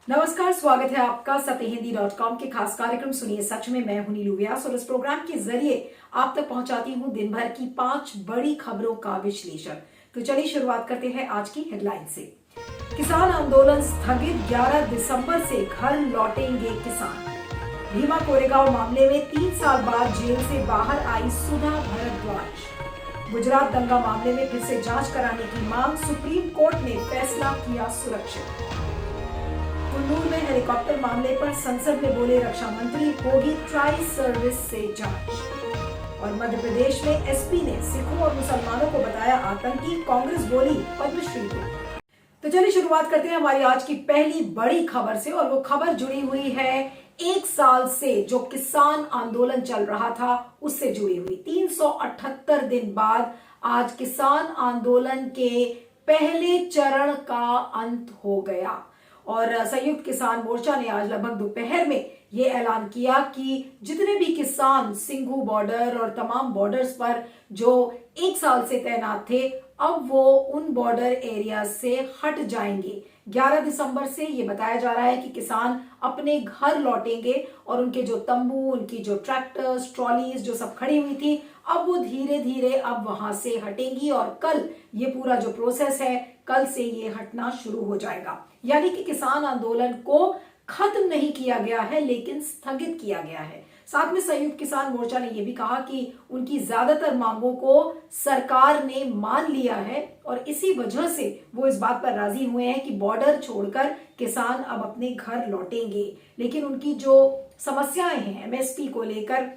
नमस्कार, स्वागत है आपका सत्यहिंदी.com के खास कार्यक्रम सुनिए सच में। मैं हूं नीलू व्यास और इस प्रोग्राम के जरिए आप तक पहुंचाती हूं दिन भर की 5 बड़ी खबरों का विश्लेषण। तो चलिए शुरुआत करते हैं आज की हेडलाइन से। किसान आंदोलन स्थगित, 11 दिसंबर से घर लौटेंगे किसान। भीमा कोरेगांव मामले में 3 साल बाद जेल से बाहर आई सुधा भारद्वाज। गुजरात दंगा मामले में फिर से जांच कराने की मांग, सुप्रीम कोर्ट ने फैसला किया सुरक्षित। कुल्लू में हेलीकॉप्टर मामले पर संसद में बोले रक्षा मंत्री, होगी ट्राई सर्विस से जांच। और मध्य प्रदेश में एसपी ने सिखों और मुसलमानों को बताया आतंकी, कांग्रेस बोली पद्मश्री को। तो चलिए शुरुआत करते हैं हमारी आज की पहली बड़ी खबर से, और वो खबर जुड़ी हुई है 1 साल से जो किसान आंदोलन चल रहा था उससे जुड़ी हुई। 378 दिन बाद आज किसान आंदोलन के पहले चरण का अंत हो गया और संयुक्त किसान मोर्चा ने आज लगभग दोपहर में ये ऐलान किया कि जितने भी किसान सिंघू बॉर्डर और तमाम बॉर्डर्स पर जो 1 साल से तैनात थे, अब वो उन बॉर्डर एरिया से हट जाएंगे। 11 दिसंबर से ये बताया जा रहा है कि किसान अपने घर लौटेंगे और उनके जो तंबू, उनकी जो ट्रैक्टर्स, ट्रॉलीज जो सब खड़ी हुई थी, अब वो धीरे धीरे अब वहां से हटेंगी और कल ये पूरा जो प्रोसेस है, कल से ये हटना शुरू हो जाएगा। यानी कि किसान आंदोलन को खत्म नहीं किया गया है लेकिन स्थगित किया गया है। साथ में संयुक्त किसान मोर्चा ने यह भी कहा कि उनकी ज्यादातर मांगों को सरकार ने मान लिया है और इसी वजह से वो इस बात पर राजी हुए हैं कि बॉर्डर छोड़कर किसान अब अपने घर लौटेंगे। लेकिन उनकी जो समस्याएं हैं एमएसपी को लेकर,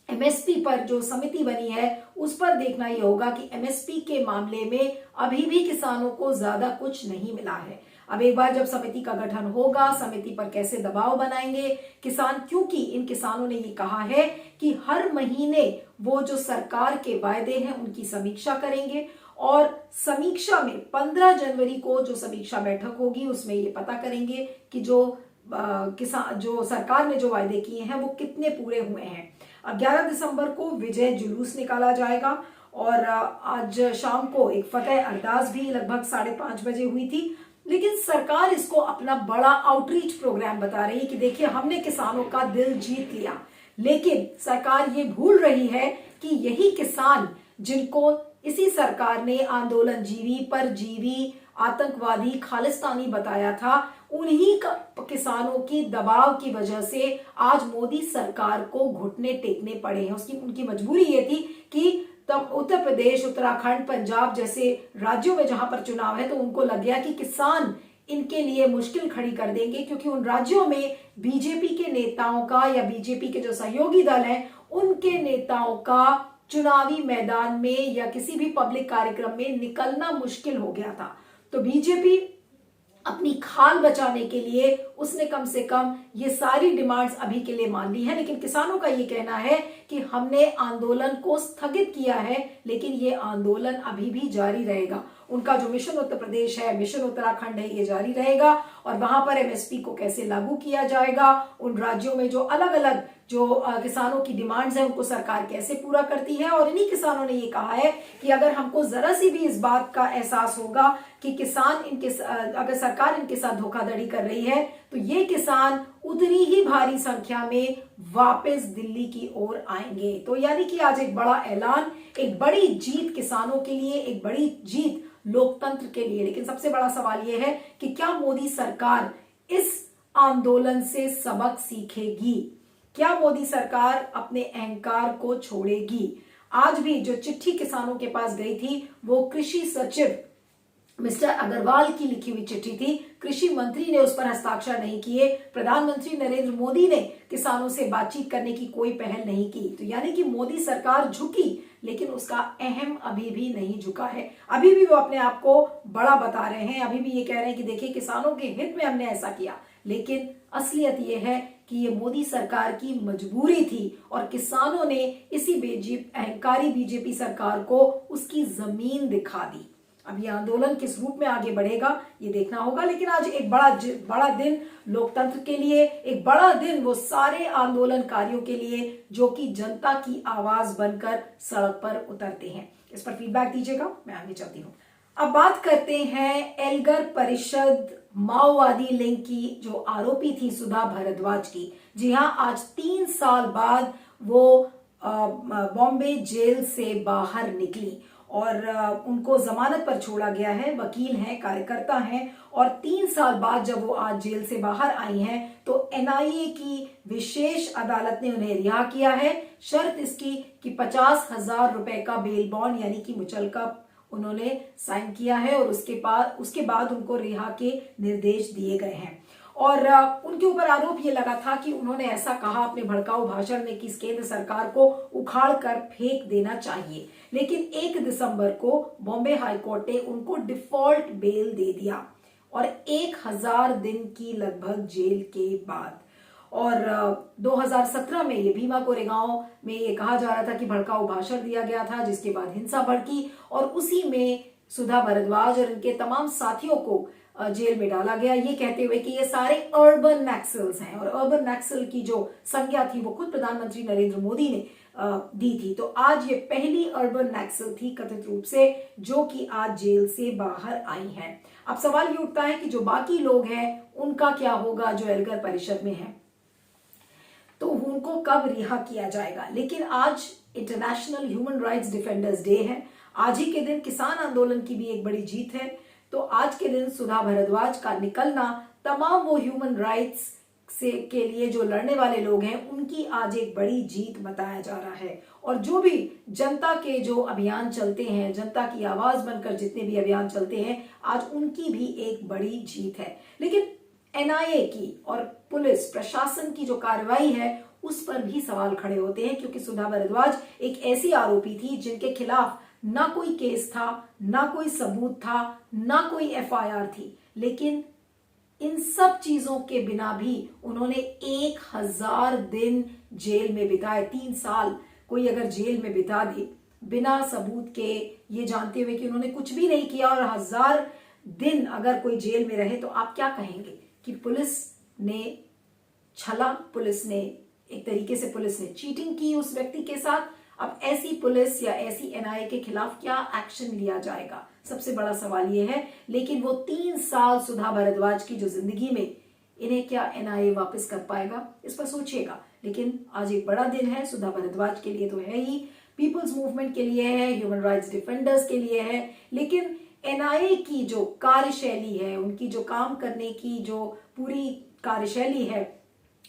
एमएसपी पर जो समिति बनी है उस पर देखना यह होगा कि एमएसपी के मामले में अभी भी किसानों को ज्यादा कुछ नहीं मिला है। अब एक बार जब समिति का गठन होगा, समिति पर कैसे दबाव बनाएंगे किसान, क्योंकि इन किसानों ने ये कहा है कि हर महीने वो जो सरकार के वायदे हैं उनकी समीक्षा करेंगे और समीक्षा में 15 जनवरी को जो समीक्षा बैठक होगी उसमें ये पता करेंगे कि जो किसान जो सरकार ने जो वायदे किए हैं वो कितने पूरे हुए हैं। अब 11 दिसंबर को विजय जुलूस निकाला जाएगा और आज शाम को एक फतेह अरदास भी लगभग 5:30 बजे हुई थी। लेकिन सरकार इसको अपना बड़ा आउटरीच प्रोग्राम बता रही है कि देखिए हमने किसानों का दिल जीत लिया। लेकिन सरकार ये भूल रही है कि यही किसान जिनको इसी सरकार ने आंदोलन जीवी, परजीवी, आतंकवादी, खालिस्तानी बताया था, उन्हीं किसानों की दबाव की वजह से आज मोदी सरकार को घुटने टेकने पड़े हैं। उनकी मजबूरी ये थी कि तब उत्तर प्रदेश, उत्तराखंड, पंजाब जैसे राज्यों में जहां पर चुनाव है तो उनको लग गया कि किसान इनके लिए मुश्किल खड़ी कर देंगे, क्योंकि उन राज्यों में बीजेपी के नेताओं का या बीजेपी के जो सहयोगी दल हैं उनके नेताओं का चुनावी मैदान में या किसी भी पब्लिक कार्यक्रम में निकलना मुश्किल हो गया था। तो बीजेपी अपनी खाल बचाने के लिए उसने कम से कम ये सारी डिमांड्स अभी के लिए मान ली है। लेकिन किसानों का ये कहना है कि हमने आंदोलन को स्थगित किया है लेकिन ये आंदोलन अभी भी जारी रहेगा। उनका जो मिशन उत्तर प्रदेश है, मिशन उत्तराखंड है, ये जारी रहेगा और वहां पर एमएसपी को कैसे लागू किया जाएगा, उन राज्यों में जो अलग अलग जो किसानों की डिमांड्स है उनको सरकार कैसे पूरा करती है। और इन्हीं किसानों ने ये कहा है कि अगर हमको जरा सी भी इस बात का एहसास होगा कि अगर सरकार इनके साथ धोखाधड़ी कर रही है तो ये किसान उतनी ही भारी संख्या में वापस दिल्ली की ओर आएंगे। तो यानी कि आज एक बड़ा ऐलान, एक बड़ी जीत किसानों के लिए, एक बड़ी जीत लोकतंत्र के लिए। लेकिन सबसे बड़ा सवाल यह है कि क्या मोदी सरकार इस आंदोलन से सबक सीखेगी? क्या मोदी सरकार अपने अहंकार को छोड़ेगी? आज भी जो चिट्ठी किसानों के पास गई थी वो कृषि सचिव मिस्टर अग्रवाल की लिखी हुई चिट्ठी थी। कृषि मंत्री ने उस पर हस्ताक्षर नहीं किए। प्रधानमंत्री नरेंद्र मोदी ने किसानों से बातचीत करने की कोई पहल नहीं की। तो यानी कि मोदी सरकार झुकी लेकिन उसका अहम अभी भी नहीं झुका है। अभी भी वो अपने आप को बड़ा बता रहे हैं, अभी भी ये कह रहे हैं कि देखिए किसानों के हित में हमने ऐसा किया। लेकिन असलियत ये है कि ये मोदी सरकार की मजबूरी थी और किसानों ने इसी अहंकारी बीजेपी सरकार को उसकी जमीन दिखा दी। अब ये आंदोलन किस रूप में आगे बढ़ेगा ये देखना होगा। लेकिन आज एक बड़ा दिन लोकतंत्र के लिए, एक बड़ा दिन वो सारे आंदोलनकारियों के लिए जो कि जनता की आवाज बनकर सड़क पर उतरते हैं। इस पर फीडबैक दीजिएगा, मैं आगे चलती हूँ। अब बात करते हैं एल्गर परिषद माओवादी लिंक की जो आरोपी थी सुधा भारद्वाज की, जी हां, आज 3 साल बाद वो बॉम्बे जेल से बाहर निकली और उनको जमानत पर छोड़ा गया है। वकील हैं, कार्यकर्ता हैं और 3 साल बाद जब वो आज जेल से बाहर आई हैं तो एनआईए की विशेष अदालत ने उन्हें रिहा किया है। शर्त इसकी कि 50,000 रुपए का बेल बॉन्ड यानी कि मुचलका उन्होंने साइन किया है और उसके बाद उनको रिहा के निर्देश दिए गए हैं। और उनके ऊपर आरोप ये लगा था कि उन्होंने ऐसा कहा अपने भड़काऊ भाषण में कि इस केंद्र सरकार को उखाड़ कर फेंक देना चाहिए, लेकिन 1 दिसंबर को बॉम्बे हाईकोर्ट ने उनको डिफॉल्ट बेल दे दिया और 1000 दिन की लगभग जेल के बाद। और 2017 में ये भीमा कोरेगांव में ये कहा जा रहा था कि भड़काऊ भाषण दिया गया था, जिसके बाद हिंसा भड़की और उसी में सुधा भारद्वाज और इनके तमाम साथियों को जेल में डाला गया, ये कहते हुए कि ये सारे अर्बन नक्सल्स हैं। और अर्बन नक्सल की जो संज्ञा थी वो खुद प्रधानमंत्री नरेंद्र मोदी ने दी थी। तो आज ये पहली अर्बन नक्सल थी कथित रूप से जो कि आज जेल से बाहर आई है। अब सवाल ये उठता है कि जो बाकी लोग हैं उनका क्या होगा जो एल्गार परिषद में है, तो उनको कब रिहा किया जाएगा। लेकिन आज international human rights defenders day है। आज ही के दिन किसान आंदोलन की भी एक बड़ी जीत है। तो आज के दिन सुधा भारद्वाज का निकलना तमाम वो ह्यूमन राइट्स से के लिए जो लड़ने वाले लोग हैं उनकी आज एक बड़ी जीत बताया जा रहा है। और जो भी जनता के जो अभियान चलते हैं, जनता की आवाज बनकर जितने भी अभियान चलते हैं, आज उनकी भी एक बड़ी जीत है। लेकिन एनआईए की और पुलिस प्रशासन की जो कार्रवाई है उस पर भी सवाल खड़े होते हैं, क्योंकि सुधा भारद्वाज एक ऐसी आरोपी थी जिनके खिलाफ ना कोई केस था, ना कोई सबूत था, ना कोई एफआईआर थी, लेकिन इन सब चीजों के बिना भी उन्होंने 1000 दिन जेल में बिताए। 3 साल कोई अगर जेल में बिता दे बिना सबूत के, ये जानते हुए कि उन्होंने कुछ भी नहीं किया, और 1000 दिन अगर कोई जेल में रहे, तो आप क्या कहेंगे कि पुलिस ने छला, पुलिस ने एक तरीके से पुलिस ने चीटिंग की उस व्यक्ति के साथ। अब ऐसी पुलिस या ऐसी एनआईए के खिलाफ क्या एक्शन लिया जाएगा, सबसे बड़ा सवाल ये है। लेकिन वो 3 साल सुधा भारद्वाज की जो जिंदगी में, इन्हें क्या एनआईए वापस कर पाएगा, इस पर सोचिएगा। लेकिन आज एक बड़ा दिन है सुधा भारद्वाज के लिए, तो है ही, पीपल्स मूवमेंट के लिए है, ह्यूमन राइट्स डिफेंडर्स के लिए है। लेकिन एनआईए की जो कार्यशैली है, उनकी जो काम करने की जो पूरी कार्यशैली है,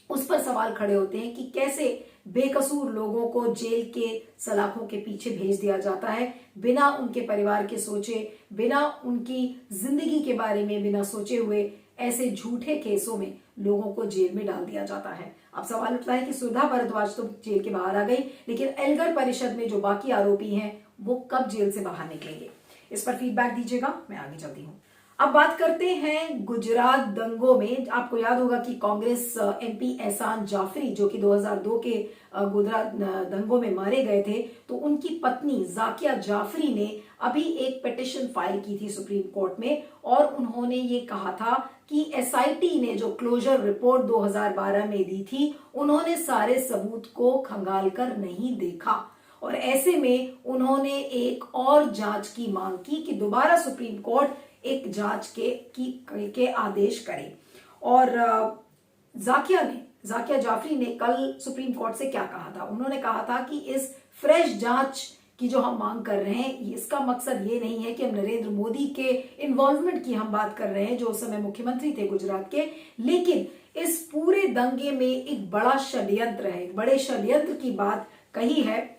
उस पर सवाल खड़े होते हैं कि कैसे बेकसूर लोगों को जेल के सलाखों के पीछे भेज दिया जाता है, बिना उनके परिवार के सोचे, बिना उनकी जिंदगी के बारे में बिना सोचे हुए ऐसे झूठे केसों में लोगों को जेल में डाल दिया जाता है। अब सवाल उठता है कि सुधा भारद्वाज तो जेल के बाहर आ गई, लेकिन एल्गार परिषद में जो बाकी आरोपी हैं वो कब जेल से बाहर निकलेंगे, इस पर फीडबैक दीजिएगा, मैं आगे चलती हूँ। अब बात करते हैं गुजरात दंगों में। आपको याद होगा कि कांग्रेस एमपी एहसान जाफरी, जो कि 2002 के गुजरात दंगों में मारे गए थे, तो उनकी पत्नी जाकिया जाफरी ने अभी एक पिटिशन फाइल की थी सुप्रीम कोर्ट में, और उन्होंने ये कहा था कि एसआईटी ने जो क्लोजर रिपोर्ट 2012 में दी थी, उन्होंने सारे सबूत को खंगाल कर नहीं देखा, और ऐसे में उन्होंने एक और जांच की मांग की कि दोबारा सुप्रीम कोर्ट एक जांच के आदेश करे। और जाकिया जाफरी ने कल सुप्रीम कोर्ट से क्या कहा था, उन्होंने कहा था कि इस फ्रेश जांच की जो हम मांग कर रहे हैं, इसका मकसद ये नहीं है कि हम नरेंद्र मोदी के इन्वॉल्वमेंट की हम बात कर रहे हैं, जो उस समय मुख्यमंत्री थे गुजरात के, लेकिन इस पूरे दंगे में एक बड़ा षड्यंत्र है, एक बड़े षड्यंत्र की बात कही है,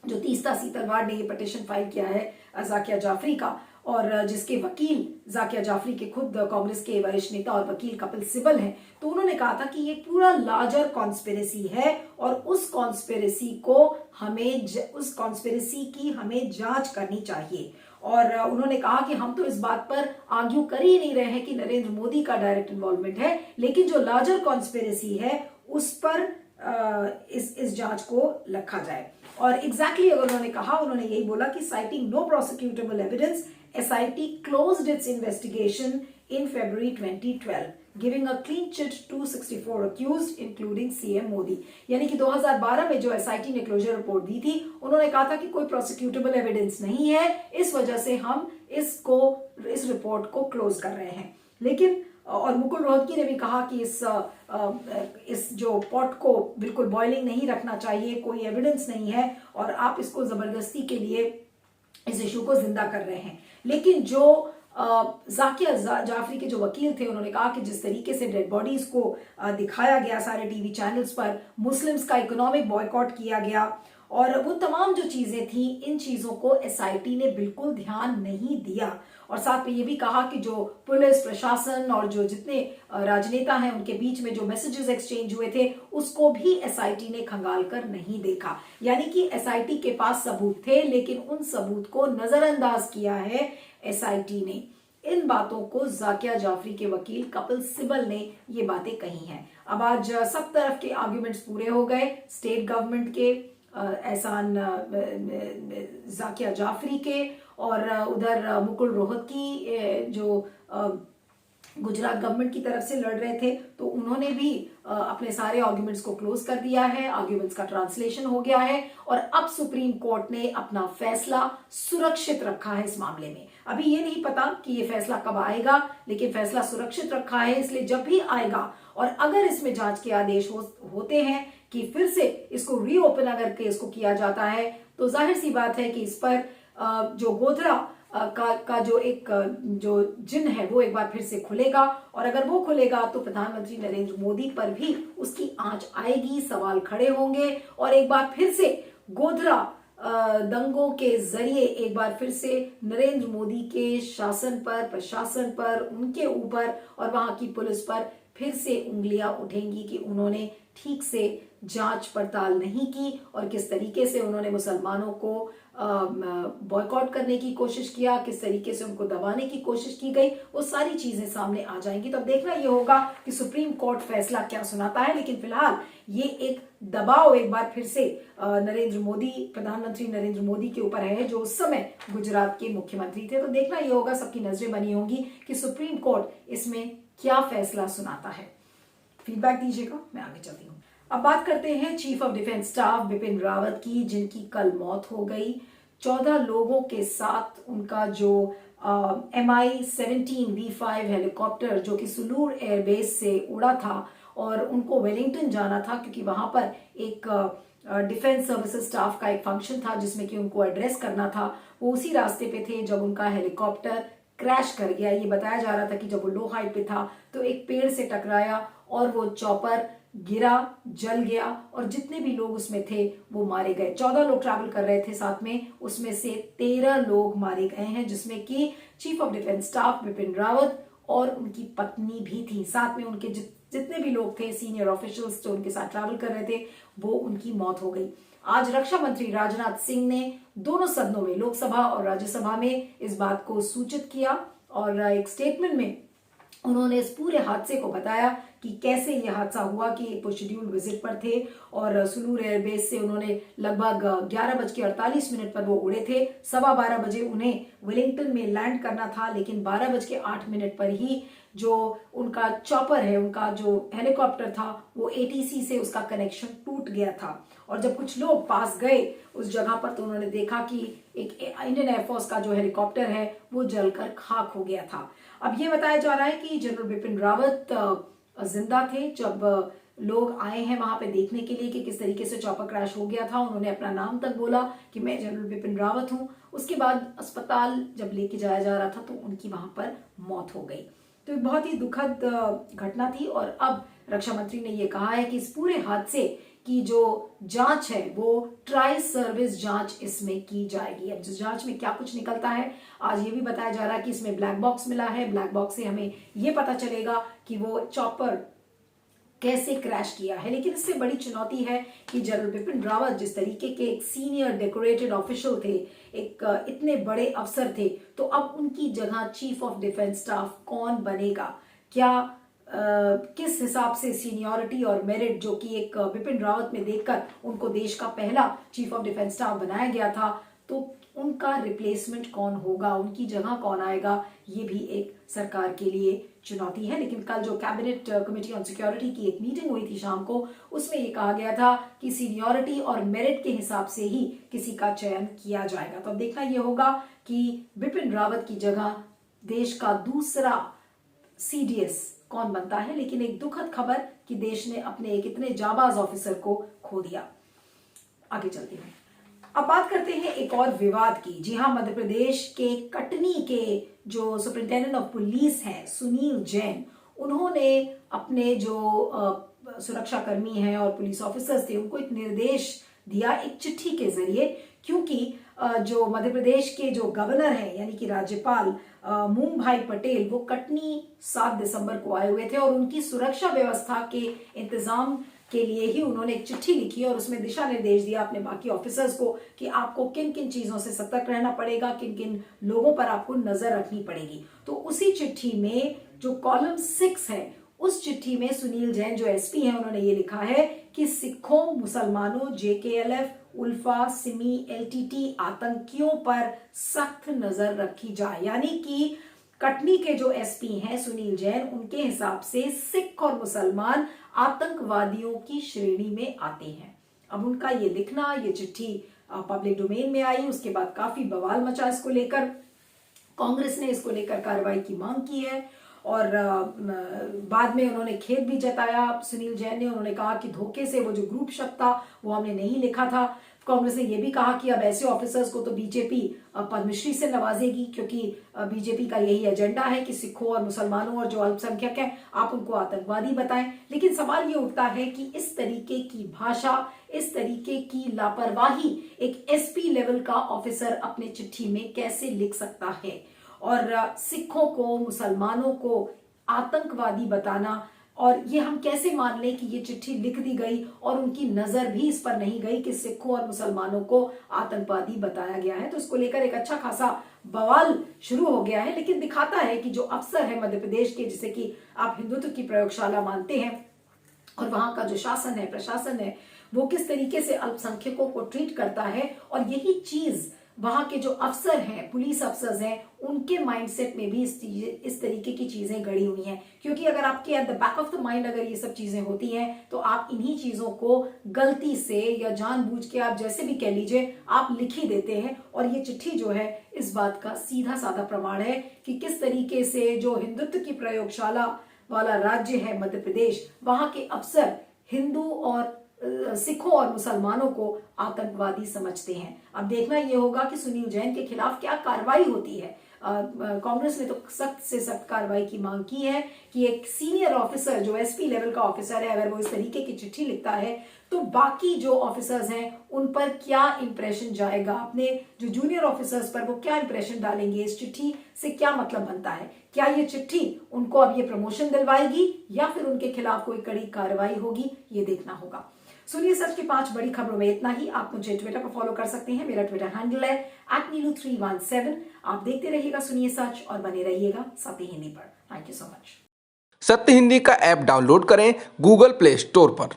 जो तीस्ता सीतलवाड़ ने ये पिटीशन फाइल किया है जाकिया जाफरी का, और जिसके वकील जाकिया जाफरी के खुद कांग्रेस के वरिष्ठ नेता और वकील कपिल सिब्बल हैं। तो उन्होंने कहा था कि ये पूरा लार्जर कॉन्स्पिरेसी है, और उस कॉन्स्पिरेसी की हमें जांच करनी चाहिए। और उन्होंने कहा कि हम तो इस बात पर आर्ग्यू कर ही नहीं रहे हैं कि नरेंद्र मोदी का डायरेक्ट इन्वॉल्वमेंट है, लेकिन जो लार्जर कॉन्स्पिरेसी है उस पर इस जांच को रखा जाए। और एग्जैक्टली अगर उन्होंने कहा, उन्होंने यही बोला कि citing no prosecutable evidence, SIT closed its investigation in February 2012, giving a clean chit to 64 accused, including CM Modi. यानी कि 2012 में जो SIT ने क्लोजर रिपोर्ट दी थी, उन्होंने कहा था कि कोई प्रोसिक्यूटेबल एविडेंस नहीं है, इस वजह से हम इस रिपोर्ट को क्लोज कर रहे हैं। लेकिन और मुकुल रोहतगी ने भी कहा कि इस जो पॉट को बिल्कुल बॉइलिंग नहीं रखना चाहिए, कोई एविडेंस नहीं है और आप इसको जबरदस्ती के लिए इस इशू को जिंदा कर रहे हैं। लेकिन जो जाकिया जाफरी के जो वकील थे उन्होंने कहा कि जिस तरीके से डेड बॉडीज को दिखाया गया सारे टीवी चैनल्स पर, मुस्लिम्स का इकोनॉमिक बॉयकॉट किया गया और वो तमाम जो चीजें थी, इन चीजों को एसआईटी ने बिल्कुल ध्यान नहीं दिया। और साथ में ये भी कहा कि जो पुलिस प्रशासन और जो जितने राजनेता हैं उनके बीच में जो मैसेजेस एक्सचेंज हुए थे उसको भी एसआईटी ने खंगाल कर नहीं देखा। यानी कि एसआईटी के पास सबूत थे लेकिन उन सबूत को नजरअंदाज किया है एसआईटी ने। इन बातों को जाकिया जाफरी के वकील कपिल सिब्बल ने ये बातें कही हैं। अब आज सब तरफ के आर्ग्यूमेंट्स पूरे हो गए, स्टेट गवर्नमेंट के, एहसान जाकिया जाफरी के और उधर मुकुल रोहतगी जो गुजरात गवर्नमेंट की तरफ से लड़ रहे थे, तो उन्होंने भी अपने सारे आर्ग्यूमेंट्स को क्लोज कर दिया है। आर्ग्यूमेंट्स का ट्रांसलेशन हो गया है और अब सुप्रीम कोर्ट ने अपना फैसला सुरक्षित रखा है इस मामले में। अभी ये नहीं पता कि ये फैसला कब आएगा, लेकिन फैसला सुरक्षित रखा है, इसलिए जब भी आएगा और अगर इसमें जांच के आदेश होते हैं कि फिर से इसको रीओपन अगर केस को किया जाता है, तो जाहिर सी बात है कि इस पर जो गोधरा का जो एक जो जिन है वो एक बार फिर से खुलेगा और अगर वो खुलेगा तो प्रधानमंत्री नरेंद्र मोदी पर भी उसकी आंच आएगी, सवाल खड़े होंगे और एक बार फिर से गोधरा दंगों के जरिए एक बार फिर से नरेंद्र मोदी के शासन पर, प्रशासन पर, उनके ऊपर और वहां की पुलिस पर फिर से उंगलियां उठेंगी कि उन्होंने ठीक से जांच पड़ताल नहीं की और किस तरीके से उन्होंने मुसलमानों को बॉयकॉट करने की कोशिश किया, किस तरीके से उनको दबाने की कोशिश की गई, वो सारी चीजें सामने आ जाएंगी। तो अब देखना ये होगा कि सुप्रीम कोर्ट फैसला क्या सुनाता है। लेकिन फिलहाल ये एक दबाव एक बार फिर से प्रधानमंत्री नरेंद्र मोदी के ऊपर है, जो उस समय गुजरात के मुख्यमंत्री थे। तो देखना ये होगा, सबकी नजरें बनी होंगी कि सुप्रीम कोर्ट इसमें क्या फैसला सुनाता है। फीडबैक दीजिएगा, मैं आगे चलती हूँ। अब बात करते हैं chief of defence staff Bipin Rawat की, जिनकी कल मौत हो गई। 14 लोगों के साथ उनका जो MI-17V5 हेलीकॉप्टर जो कि सुलूर एयरबेस से उड़ा था और उनको वेलिंगटन जाना था क्योंकि वहां पर एक डिफेंस सर्विसेज स्टाफ का एक फंक्शन था जिसमें कि उनको एड्रेस करना था, वो उसी रास्ते पे थे जब उनका हेलीकॉप्टर क्रैश कर गया। ये बताया जा रहा था कि जब वो लो हाइट पे था तो एक पेड़ से टकराया और वो चॉपर गिरा, जल गया और जितने भी लोग उसमें थे वो मारे गए। 14 लोग ट्रैवल कर रहे थे साथ में, उसमें से 13 लोग मारे गए हैं, जिसमें कि chief of defence staff Bipin Rawat और उनकी पत्नी भी थी। साथ में उनके जितने भी लोग थे, सीनियर ऑफिशियल्स जो उनके साथ ट्रैवल कर रहे थे, वो उनकी मौत हो गई। आज रक्षा मंत्री राजनाथ सिंह ने दोनों सदनों में, लोकसभा और राज्यसभा में, इस बात को सूचित किया और एक स्टेटमेंट में उन्होंने इस पूरे हादसे को बताया कि कैसे ये हादसा हुआ कि वो शेड्यूल विजिट पर थे और सुलूर एयरबेस से उन्होंने लगभग 11:48 पर वो उड़े थे। 12:15 बजे उन्हें वेलिंगटन में लैंड करना था, लेकिन 12:08 पर ही जो उनका चॉपर है, उनका जो हेलीकॉप्टर था, वो ATC से उसका कनेक्शन टूट गया था और जब कुछ लोग पास गए उस जगह पर तो उन्होंने देखा कि एक इंडियन एयरफोर्स का जो हेलीकॉप्टर है वो जलकर खाक हो गया था। अब ये बताया जा रहा है कि जनरल बिपिन रावत जिंदा थे जब लोग आए हैं वहां पे देखने के लिए कि किस तरीके से चॉपर क्रैश हो गया था। उन्होंने अपना नाम तक बोला कि मैं जनरल बिपिन रावत हूं। उसके बाद अस्पताल जब लेके जाया जा रहा था तो उनकी वहां पर मौत हो गई। तो बहुत ही दुखद घटना थी और अब रक्षा मंत्री ने यह कहा है कि इस पूरे हादसे की जो जांच है वो ट्राई सर्विस जांच इसमें की जाएगी। अब जिस जांच में क्या कुछ निकलता है, आज ये भी बताया जा रहा है कि इसमें ब्लैक बॉक्स मिला है। ब्लैक बॉक्स से हमें ये पता चलेगा कि वो चॉपर कैसे क्रैश किया है। लेकिन इससे बड़ी चुनौती है कि जनरल बिपिन रावत जिस तरीके के एक सीनियर डेकोरेटेड ऑफिशियल थे, एक इतने बड़े अफसर थे, तो अब उनकी जगह चीफ ऑफ डिफेंस स्टाफ कौन बनेगा? क्या किस हिसाब से सीनियरिटी और मेरिट जो कि एक बिपिन रावत में देखकर उनको देश का पहला चीफ ऑफ डिफेंस स्टाफ बनाया गया था, तो उनका रिप्लेसमेंट कौन होगा, उनकी जगह कौन आएगा, ये भी एक सरकार के लिए चुनौती है। लेकिन कल जो कैबिनेट कमेटी ऑन सिक्योरिटी की एक मीटिंग हुई थी शाम को, उसमें ये कहा गया था कि सीनियरिटी और मेरिट के हिसाब से ही किसी का चयन किया जाएगा। तो अब देखना यह होगा कि बिपिन रावत की जगह देश का दूसरा CDS कौन बनता है, लेकिन एक दुखद खबर कि देश ने अपने एक इतने जाबाज ऑफिसर को खो दिया। आगे चलते हैं, अब बात करते हैं एक और विवाद की। जी हाँ, मध्य प्रदेश के कटनी के जो सुपरिंटेंडेंट ऑफ पुलिस हैं सुनील जैन, उन्होंने अपने जो सुरक्षा कर्मी हैं और पुलिस ऑफिसर्स थे उनको एक निर्देश दिया एक चिट्ठी के जरिए, क्योंकि जो मध्य प्रदेश के जो गवर्नर हैं यानी कि राज्यपाल मूंग भाई पटेल, वो कटनी 7 दिसंबर को आए हुए थे और उनकी सुरक्षा व्यवस्था के इंतजाम के लिए ही उन्होंने एक चिट्ठी लिखी और उसमें दिशा निर्देश दिया अपने बाकी ऑफिसर्स को कि आपको किन किन चीजों से सतर्क रहना पड़ेगा, किन किन लोगों पर आपको नजर रखनी पड़ेगी। तो उसी चिट्ठी में जो कॉलम 6 है, उस चिट्ठी में सुनील जैन जो एसपी हैं उन्होंने ये लिखा है कि सिखों, मुसलमानों, जेकेएलएफ, उल्फा, सिमी, एलटीटी आतंकियों पर सख्त नजर रखी जाए। यानी कि कटनी के जो एसपी हैं सुनील जैन, उनके हिसाब से सिख और मुसलमान आतंकवादियों की श्रेणी में आते हैं। अब उनका ये लिखना, ये चिट्ठी पब्लिक डोमेन में आई, उसके बाद काफी बवाल मचा इसको लेकर। कांग्रेस ने इसको लेकर कार्रवाई की मांग की है और बाद में उन्होंने खेद भी जताया सुनील जैन ने। उन्होंने कहा कि धोखे से वो जो ग्रुप शब्द था वो हमने नहीं लिखा था। कांग्रेस ने यह भी कहा कि अब ऐसे ऑफिसर्स को तो बीजेपी पद्मश्री से नवाजेगी, क्योंकि बीजेपी का यही एजेंडा है कि सिखों और मुसलमानों और जो अल्पसंख्यक हैं आप उनको आतंकवादी बताएं। लेकिन सवाल ये उठता है कि इस तरीके की भाषा, इस तरीके की लापरवाही एक एसपी लेवल का ऑफिसर अपने चिट्ठी में कैसे लिख सकता है और सिखों को, मुसलमानों को आतंकवादी बताना, और ये हम कैसे मान लें कि ये चिट्ठी लिख दी गई और उनकी नजर भी इस पर नहीं गई कि सिखों और मुसलमानों को आतंकवादी बताया गया है। तो इसको लेकर एक अच्छा खासा बवाल शुरू हो गया है, लेकिन दिखाता है कि जो अफसर है मध्य प्रदेश के, जिसे कि आप हिंदुत्व की प्रयोगशाला मानते हैं, और वहां का जो शासन है, प्रशासन है, वो किस तरीके से अल्पसंख्यकों को ट्रीट करता है। और यही चीज वहां के जो अफसर हैं, पुलिस अफसर्स हैं, उनके माइंडसेट में भी इस तरीके की चीजें गड़ी हुई हैं। क्योंकि अगर आपके at the back of the mind अगर ये सब चीजें होती हैं तो आप इन्हीं चीजों को गलती से या जानबूझ के, आप जैसे भी कह लीजिए, आप लिख ही देते हैं। और ये चिट्ठी जो है इस बात का सीधा साधा प्रमाण है कि किस तरीके से जो हिंदुत्व की प्रयोगशाला वाला राज्य है मध्य प्रदेश, वहां के अफसर हिंदू और सिखों और मुसलमानों को आतंकवादी समझते हैं। अब देखना यह होगा कि सुनील जैन के खिलाफ क्या कार्रवाई होती है। कांग्रेस ने तो सख्त से सख्त कार्रवाई की मांग की है कि एक सीनियर ऑफिसर जो एसपी लेवल का ऑफिसर है, अगर वो इस तरीके की चिट्ठी लिखता है तो बाकी जो ऑफिसर्स हैं उन पर क्या इंप्रेशन जाएगा, अपने जो जूनियर ऑफिसर्स पर वो क्या इंप्रेशन डालेंगे, इस चिट्ठी से क्या मतलब बनता है। क्या ये चिट्ठी उनको अब ये प्रमोशन दिलवाएगी या फिर उनके खिलाफ कोई कड़ी कार्रवाई होगी, ये देखना होगा। सुनिए सच की 5 बड़ी खबरों में इतना ही। आप मुझे ट्विटर पर फॉलो कर सकते हैं, मेरा ट्विटर हैंडल है @नीलू317। आप देखते रहिएगा सुनिए सच और बने रहिएगा सत्य हिंदी पर। Thank you so much. सत्य हिंदी का ऐप डाउनलोड करें गूगल प्ले स्टोर पर।